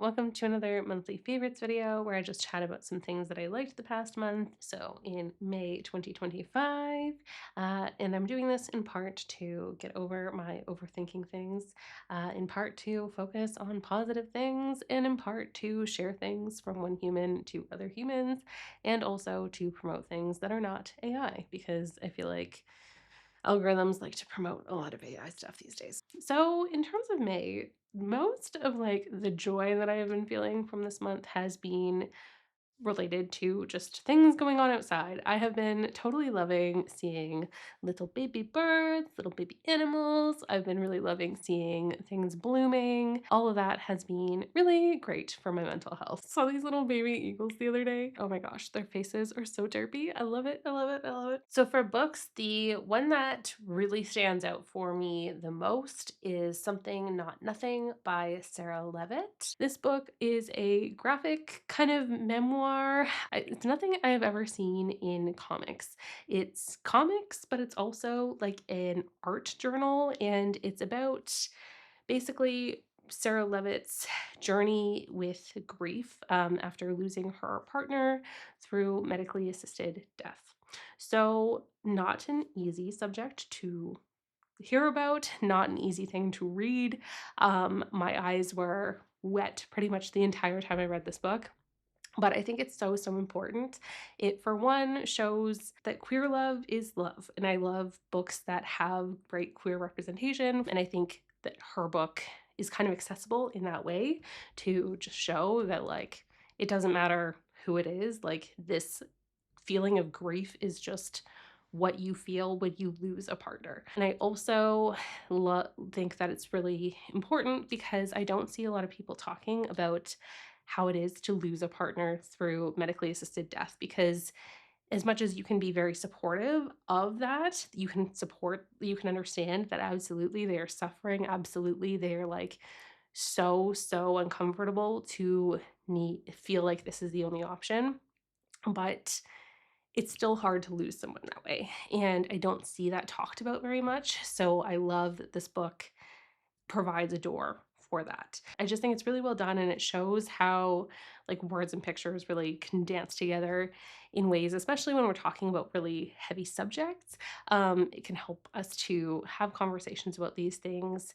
welcome to another monthly favorites video where I just chat about some things that I liked the past month. So in May 2025, and I'm doing this in part to get over my overthinking things, in part to focus on positive things, and in part to share things from one human to other humans, and also to promote things that are not AI, because I feel like algorithms like to promote a lot of AI stuff these days. So in terms of May, most of like the joy that I have been feeling from this month has been related to just things going on outside. I have been totally loving seeing little baby birds, little baby animals. I've been really loving seeing things blooming. All of that has been really great for my mental health. Saw these little baby eagles the other day. Oh my gosh, their faces are so derpy. I love it. I love it. I love it. So for books, the one that really stands out for me the most is Something Not Nothing by Sarah Levitt. This book is a graphic kind of memoir. It's nothing I've ever seen in comics. It's comics, but it's also like an art journal, and it's about basically Sarah Levitt's journey with grief after losing her partner through medically assisted death. So, not an easy subject to hear about, not an easy thing to read. My eyes were wet pretty much the entire time I read this book. But I think it's so, so important. It, for one, shows that queer love is love. And I love books that have great queer representation. And I think that her book is kind of accessible in that way to just show that, like, it doesn't matter who it is. Like, this feeling of grief is just what you feel when you lose a partner. And I also think that it's really important because I don't see a lot of people talking about how it is to lose a partner through medically assisted death, because as much as you can be very supportive of that, you can understand that absolutely they are suffering, absolutely they are like so uncomfortable to feel like this is the only option. But it's still hard to lose someone that way. And I don't see that talked about very much. So I love that this book provides a door for that. I just think it's really well done, and it shows how like words and pictures really can dance together in ways, especially when we're talking about really heavy subjects. It can help us to have conversations about these things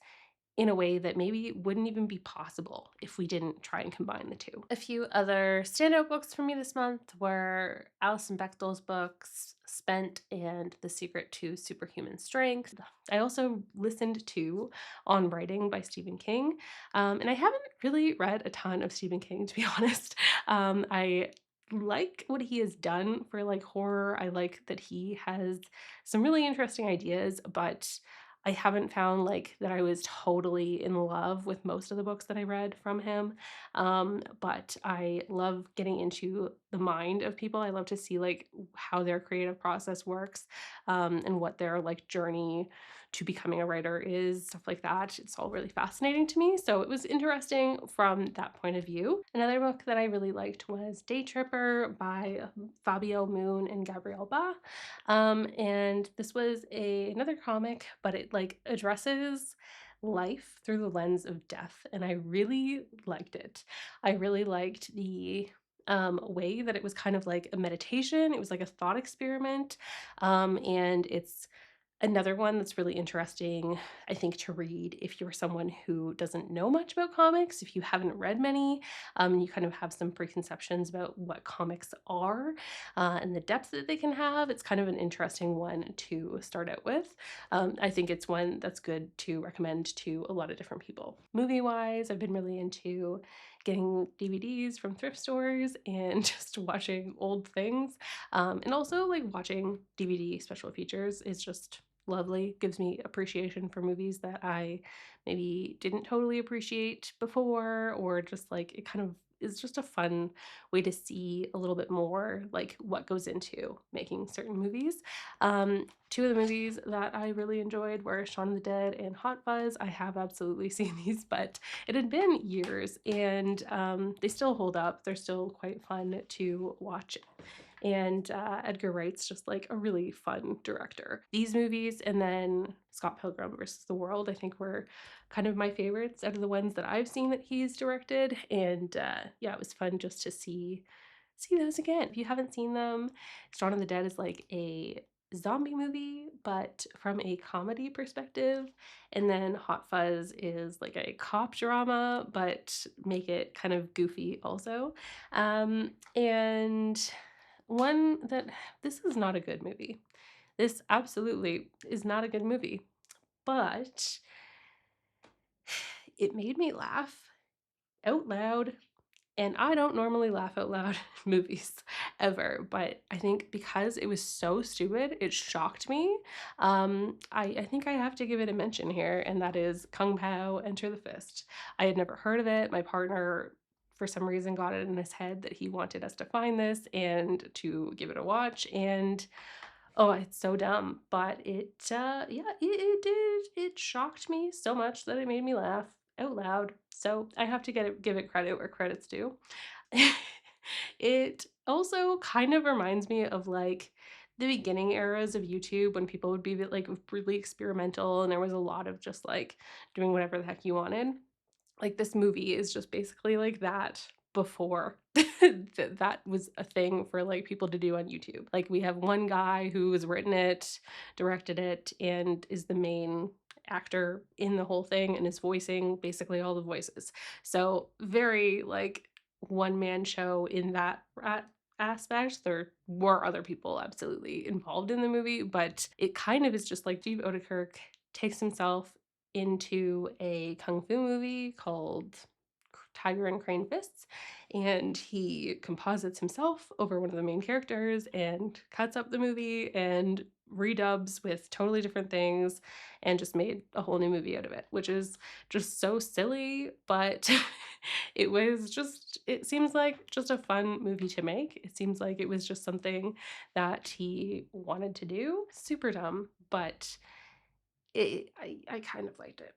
in a way that maybe wouldn't even be possible if we didn't try and combine the two. A few other standout books for me this month were Alison Bechdel's books, Spent and The Secret to Superhuman Strength. I also listened to On Writing by Stephen King, and I haven't really read a ton of Stephen King, to be honest. I like what he has done for like horror. I like that he has some really interesting ideas, but I haven't found like that I was totally in love with most of the books that I read from him. But I love getting into the mind of people. I love to see like how their creative process works, and what their like journey to becoming a writer is, stuff like that. It's all really fascinating to me. So it was interesting from that point of view. Another book that I really liked was Day Tripper by Fabio Moon and Gabrielle Ba. And this was another comic, but it like addresses life through the lens of death, and I really liked it. I really liked the way that it was kind of like a meditation. It was like a thought experiment, and it's another one that's really interesting, I think, to read if you're someone who doesn't know much about comics, if you haven't read many, and you kind of have some preconceptions about what comics are, and the depth that they can have. It's kind of an interesting one to start out with. I think it's one that's good to recommend to a lot of different people. Movie-wise, I've been really into getting DVDs from thrift stores and just watching old things. And also like watching DVD special features is just lovely. Gives me appreciation for movies that I maybe didn't totally appreciate before, or just like it kind of is just a fun way to see a little bit more like what goes into making certain movies. Two of the movies that I really enjoyed were Shaun of the Dead and Hot Fuzz. I have absolutely seen these, but it had been years, and they still hold up. They're still quite fun to watch and Edgar Wright's just like a really fun director. These movies and then Scott Pilgrim versus the World, I think were kind of my favorites out of the ones that I've seen that he's directed. And yeah, it was fun just to see those again. If you haven't seen them, Shaun of the Dead is like a zombie movie, but from a comedy perspective. And then Hot Fuzz is like a cop drama, but make it kind of goofy also. And one that this is not a good movie. This absolutely is not a good movie, but it made me laugh out loud. And I don't normally laugh out loud in movies ever, but I think because it was so stupid, it shocked me. I think I have to give it a mention here, and that is Kung Pao Enter the Fist. I had never heard of it. My partner, for some reason, got it in his head that he wanted us to find this and to give it a watch. And oh, it's so dumb, but yeah, it did. It shocked me so much that it made me laugh out loud. So I have to give it credit where credit's due. It also kind of reminds me of like the beginning eras of YouTube when people would be like really experimental and there was a lot of just like doing whatever the heck you wanted. Like this movie is just basically like that before that was a thing for like people to do on YouTube. Like we have one guy who has written it, directed it, and is the main actor in the whole thing and is voicing basically all the voices. So very like one man show in that aspect. There were other people absolutely involved in the movie, but it kind of is just like Steve Odekirk takes himself into a kung fu movie called Tiger and Crane Fists, and he composites himself over one of the main characters and cuts up the movie and redubs with totally different things and just made a whole new movie out of it, which is just so silly, but it seems like just a fun movie to make. It seems like it was just something that he wanted to do. Super dumb, but I kind of liked it.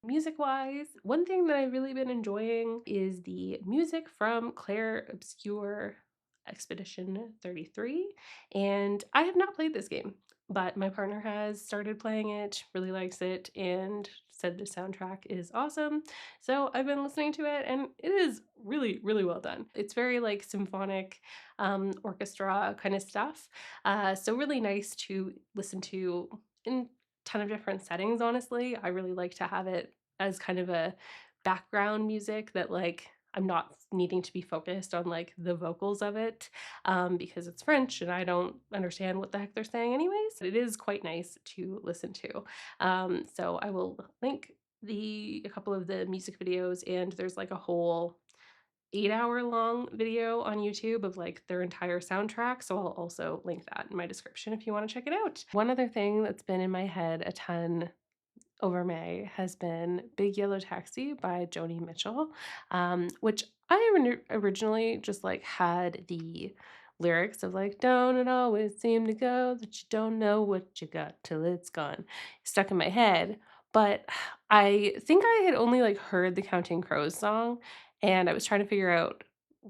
Music wise, one thing that I've really been enjoying is the music from Claire Obscure Expedition 33. And I have not played this game, but my partner has started playing it, really likes it, and said the soundtrack is awesome. So I've been listening to it, and it is really, really well done. It's very like symphonic orchestra kind of stuff. So really nice to listen to in ton of different settings, honestly. I really like to have it as kind of a background music that like I'm not needing to be focused on like the vocals of it because it's French and I don't understand what the heck they're saying anyways. It is quite nice to listen to. So I will link a couple of the music videos, and there's like a whole 8-hour long video on YouTube of like their entire soundtrack. So I'll also link that in my description if you want to check it out. One other thing that's been in my head a ton over May has been Big Yellow Taxi by Joni Mitchell, which I originally just like had the lyrics of like, don't it always seem to go that you don't know what you got till it's gone stuck in my head. But I think I had only like heard the Counting Crows song and I was trying to figure out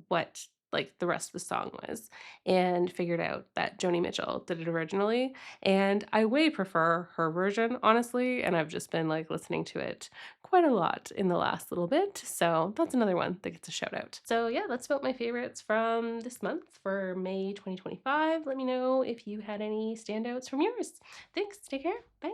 what like the rest of the song was and figured out that Joni Mitchell did it originally, and I way prefer her version, honestly, and I've just been like listening to it quite a lot in the last little bit. So that's another one that gets a shout out. So yeah, that's about my favorites from this month for May 2025. Let me know if you had any standouts from yours. Thanks. Take care. Bye.